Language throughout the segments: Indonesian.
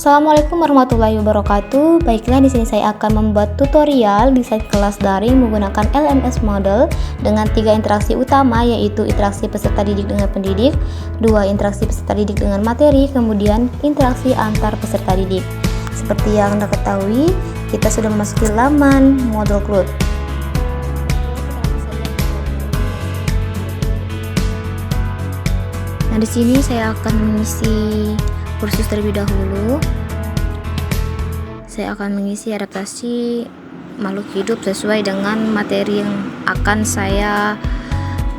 Assalamualaikum warahmatullahi wabarakatuh. Baiklah, di sini saya akan membuat tutorial desain kelas daring menggunakan LMS Moodle dengan 3 interaksi utama, yaitu interaksi peserta didik dengan pendidik, 2 interaksi peserta didik dengan materi, kemudian interaksi antar peserta didik. Seperti yang Anda ketahui, kita sudah memasuki laman Moodle Cloud. Nah, di sini saya akan mengisi kursus terlebih dahulu. Saya akan mengisi adaptasi makhluk hidup sesuai dengan materi yang akan saya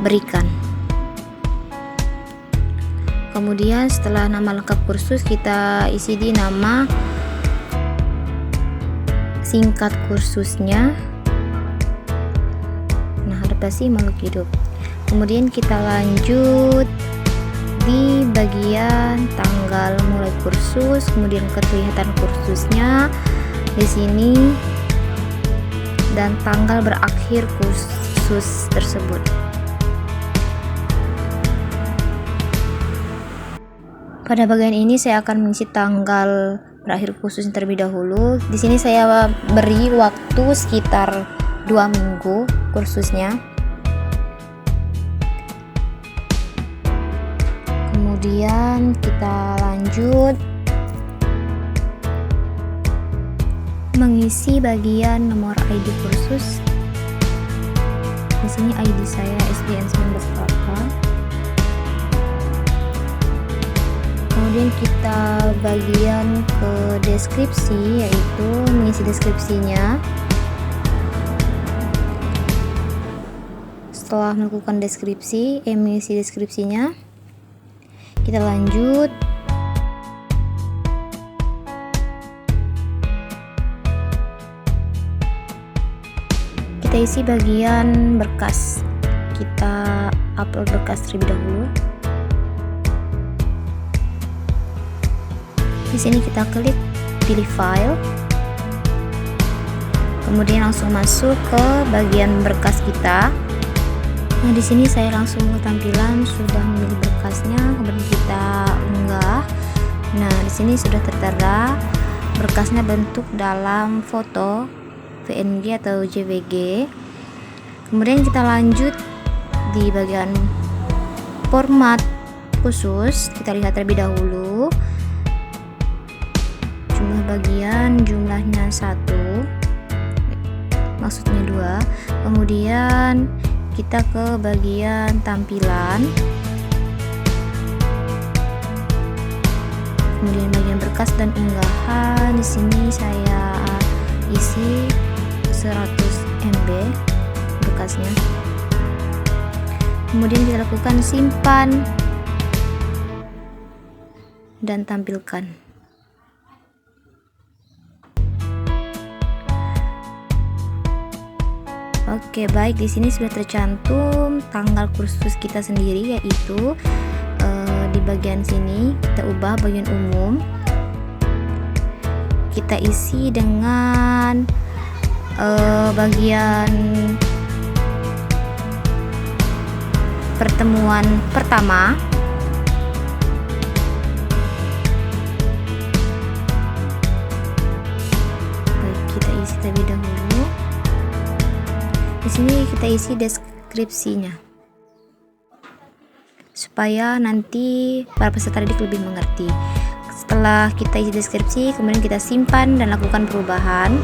berikan. Kemudian setelah nama lengkap kursus, kita isi di nama singkat kursusnya. Nah, adaptasi makhluk hidup. Kemudian kita lanjut di bagian tanggal mulai kursus, kemudian kelihatan kursusnya di sini dan tanggal berakhir kursus tersebut. Pada bagian ini saya akan mengisi tanggal berakhir kursus terlebih dahulu. Di sini saya beri waktu sekitar 2 minggu kursusnya. Kemudian kita lanjut mengisi bagian nomor ID kursus. Di sini ID saya SDN 19 Kemudian kita bagian ke deskripsi, yaitu mengisi deskripsinya. Setelah melakukan mengisi deskripsinya, kita lanjut kita isi bagian berkas. Kita upload berkas terlebih dahulu. Di sini kita klik pilih file, kemudian langsung masuk ke bagian berkas kita. Nah, di sini saya langsung ke tampilan sudah memilih berkasnya, kemudian kita unggah. Nah, di sini sudah tertera berkasnya bentuk dalam foto PNG atau JPG. Kemudian kita lanjut di bagian format khusus. Kita lihat terlebih dahulu jumlah bagian, jumlahnya 1, maksudnya 2. Kemudian kita ke bagian tampilan, kemudian bagian berkas dan unggahan. Di sini saya isi 100 MB berkasnya. Kemudian kita lakukan simpan dan tampilkan. Oke, baik, di sini sudah tercantum tanggal kursus kita sendiri, yaitu di bagian sini kita ubah bagian umum. Kita isi dengan bagian pertemuan pertama. Baik, kita isi terlebih dahulu. Di sini kita isi deskripsinya supaya nanti para peserta didik lebih mengerti. Setelah kita isi deskripsi, kemudian kita simpan dan lakukan perubahan.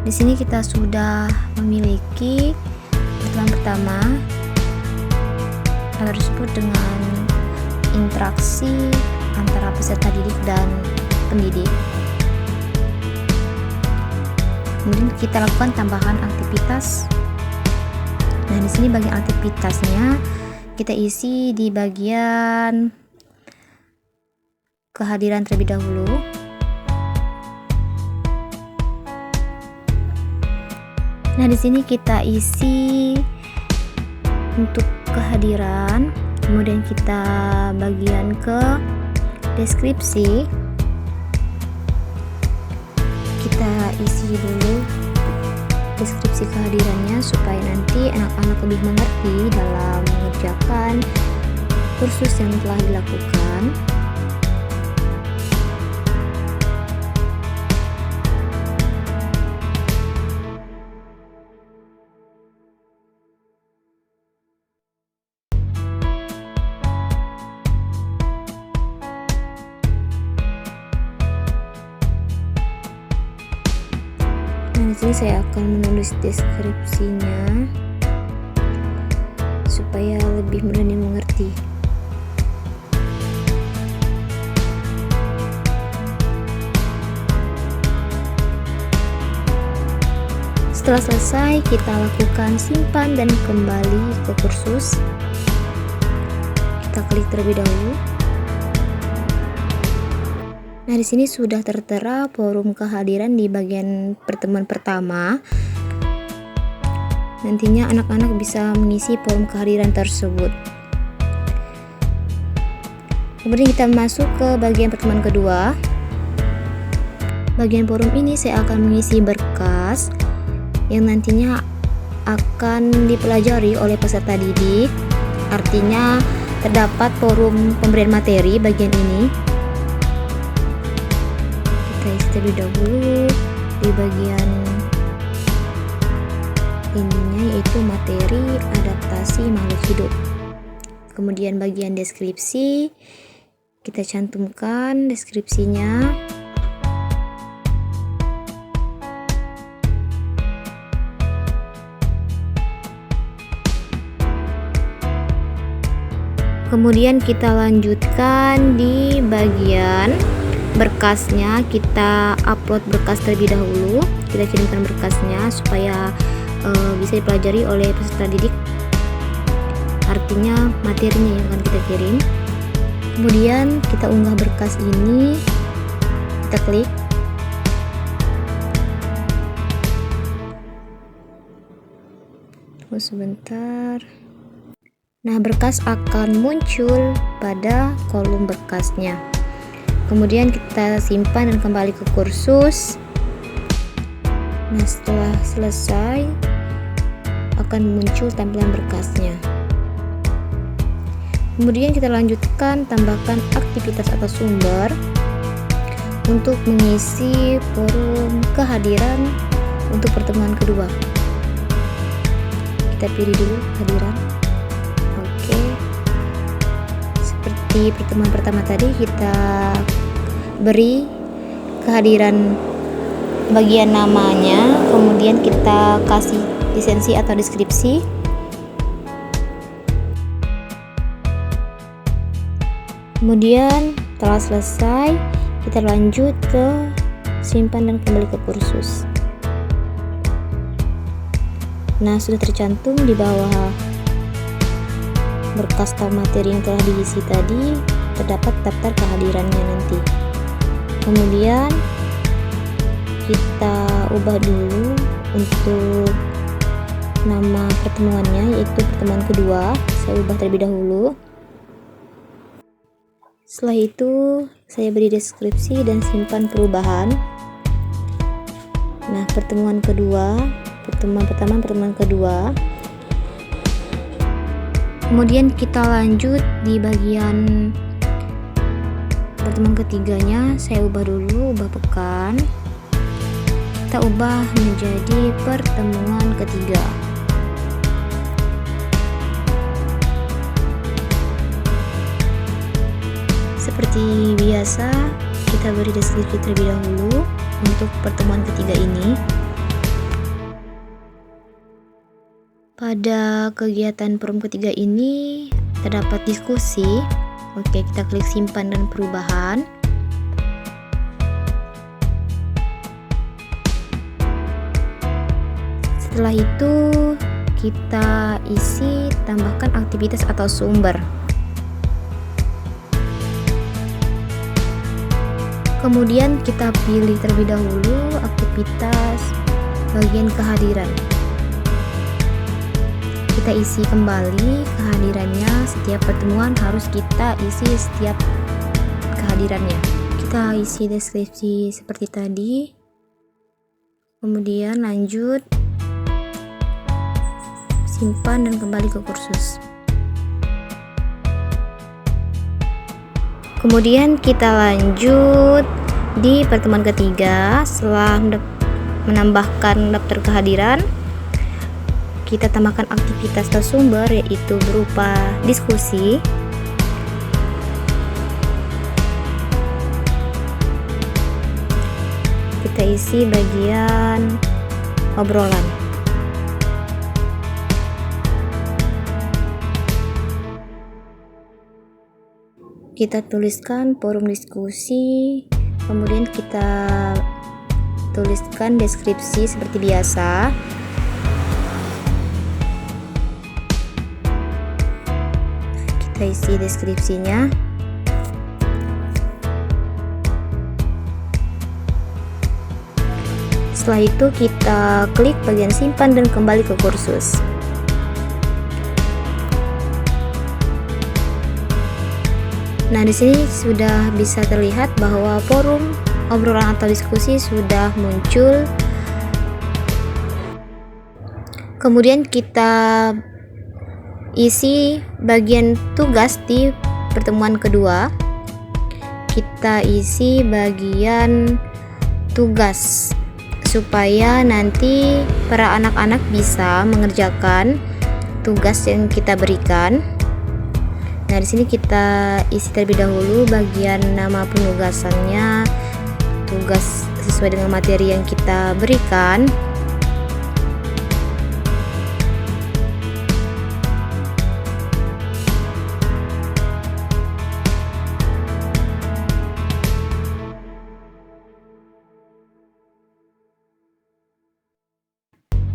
Di sini kita sudah memiliki pertemuan pertama atau disebut dengan interaksi antara peserta didik dan pendidik. Kemudian kita lakukan tambahan aktivitas. Nah, di sini bagian aktivitasnya kita isi di bagian kehadiran terlebih dahulu. Nah, di sini kita isi untuk kehadiran, kemudian kita bagian ke deskripsi. Kita isi dulu deskripsi kehadirannya supaya nanti anak-anak lebih mengerti dalam mengerjakan kursus yang telah dilakukan. Nah, di sini saya akan menulis deskripsinya supaya lebih mudah dimengerti. Setelah selesai, kita lakukan simpan dan kembali ke kursus. Kita klik terlebih dahulu. Nah, di sini sudah tertera forum kehadiran di bagian pertemuan pertama. Nantinya anak-anak bisa mengisi forum kehadiran tersebut. Kemudian kita masuk ke bagian pertemuan kedua. Bagian forum ini saya akan mengisi berkas yang nantinya akan dipelajari oleh peserta didik. Artinya terdapat forum pemberian materi bagian ini. Kita isi terlebih dahulu di bagian ininya, yaitu materi adaptasi makhluk hidup. Kemudian bagian deskripsi, kita cantumkan deskripsinya. Kemudian kita lanjutkan di bagian berkasnya, kita upload berkas terlebih dahulu. Kita kirimkan berkasnya supaya bisa dipelajari oleh peserta didik. Artinya materinya yang akan kita kirim. Kemudian kita unggah berkas ini, kita klik. Tunggu sebentar. Nah, berkas akan muncul pada kolom berkasnya. Kemudian kita simpan dan kembali ke kursus. Nah, setelah selesai akan muncul tampilan berkasnya. Kemudian kita lanjutkan, tambahkan aktivitas atau sumber untuk mengisi forum kehadiran untuk pertemuan kedua. Kita pilih dulu kehadiran. Di pertemuan pertama tadi kita beri kehadiran bagian namanya, kemudian kita kasih lisensi atau deskripsi. Kemudian setelah selesai kita lanjut ke simpan dan kembali ke kursus. Nah, sudah tercantum di bawah berkas atau materi yang telah diisi tadi, terdapat daftar kehadirannya nanti. Kemudian kita ubah dulu untuk nama pertemuannya, yaitu pertemuan kedua. Saya ubah terlebih dahulu. Setelah itu saya beri deskripsi dan simpan perubahan. Nah, pertemuan kedua, pertemuan pertama, pertemuan kedua. Kemudian kita lanjut di bagian pertemuan ketiganya. Saya ubah dulu, ubah pekan. Kita ubah menjadi pertemuan ketiga. Seperti biasa, kita beri deskripsi terlebih dahulu untuk pertemuan ketiga ini. Pada kegiatan forum ketiga ini terdapat diskusi. Oke, kita klik simpan dan perubahan. Setelah itu kita isi, tambahkan aktivitas atau sumber. Kemudian kita pilih terlebih dahulu aktivitas bagian kehadiran. Kita isi kembali kehadirannya. Setiap pertemuan harus kita isi setiap kehadirannya. Kita isi deskripsi seperti tadi. Kemudian lanjut simpan dan kembali ke kursus. Kemudian kita lanjut di pertemuan ketiga. Setelah menambahkan daftar kehadiran, kita tambahkan aktivitas tersumber, yaitu berupa diskusi. Kita isi bagian obrolan. Kita tuliskan forum diskusi, kemudian kita tuliskan deskripsi seperti biasa. Kita isi deskripsinya. Setelah itu kita klik bagian simpan dan kembali ke kursus. Nah, di sini sudah bisa terlihat bahwa forum obrolan atau diskusi sudah muncul. Kemudian kita isi bagian tugas di pertemuan kedua. Kita isi bagian tugas supaya nanti para anak-anak bisa mengerjakan tugas yang kita berikan. Nah, di sini kita isi terlebih dahulu bagian nama penugasannya, tugas sesuai dengan materi yang kita berikan.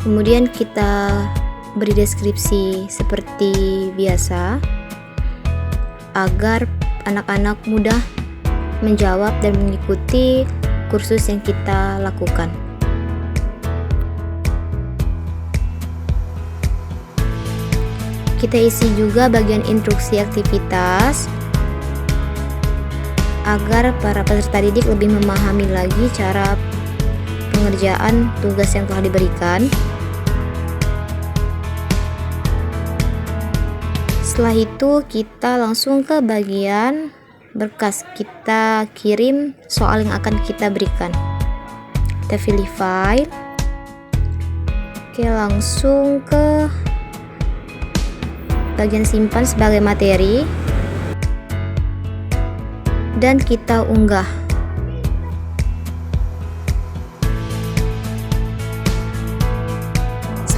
Kemudian kita beri deskripsi seperti biasa, agar anak-anak mudah menjawab dan mengikuti kursus yang kita lakukan. Kita isi juga bagian instruksi aktivitas agar para peserta didik lebih memahami lagi cara pengerjaan tugas yang telah diberikan. Setelah itu kita langsung ke bagian berkas. Kita kirim soal yang akan kita berikan. Kita pilih file. Oke, langsung ke bagian simpan sebagai materi dan kita unggah.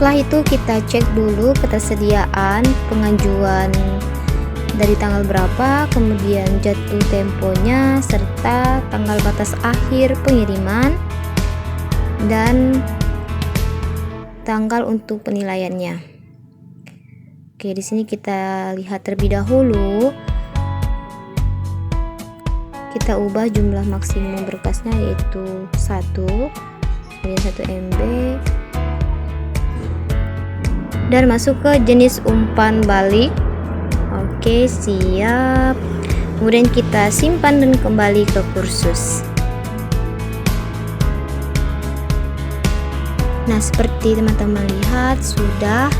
Setelah itu kita cek dulu ketersediaan pengajuan dari tanggal berapa, kemudian jatuh temponya, serta tanggal batas akhir pengiriman dan tanggal untuk penilaiannya. Oke, di sini kita lihat terlebih dahulu. Kita ubah jumlah maksimum berkasnya, yaitu 1, kemudian 1 MB. Dan masuk ke jenis umpan balik. Oke, siap. Kemudian kita simpan dan kembali ke kursus. Nah, seperti teman-teman lihat, sudah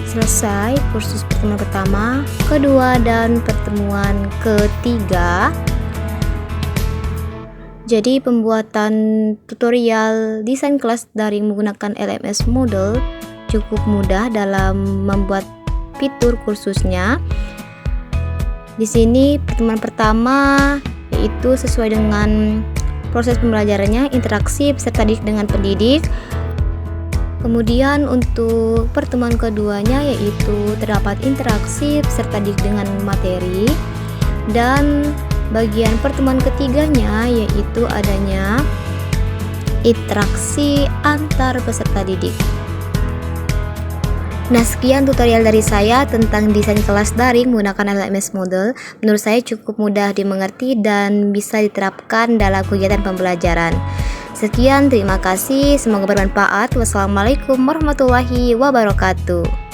selesai kursus pertemuan pertama, kedua, dan pertemuan ketiga. Jadi pembuatan tutorial desain kelas daring menggunakan LMS Moodle cukup mudah dalam membuat fitur kursusnya. Di sini pertemuan pertama yaitu sesuai dengan proses pembelajarannya, interaksi peserta didik dengan pendidik. Kemudian untuk pertemuan keduanya yaitu terdapat interaksi peserta didik dengan materi, dan bagian pertemuan ketiganya yaitu adanya interaksi antar peserta didik. Nah, sekian tutorial dari saya tentang desain kelas daring menggunakan LMS Moodle. Menurut saya cukup mudah dimengerti dan bisa diterapkan dalam kegiatan pembelajaran. Sekian, terima kasih, semoga bermanfaat. Wassalamualaikum warahmatullahi wabarakatuh.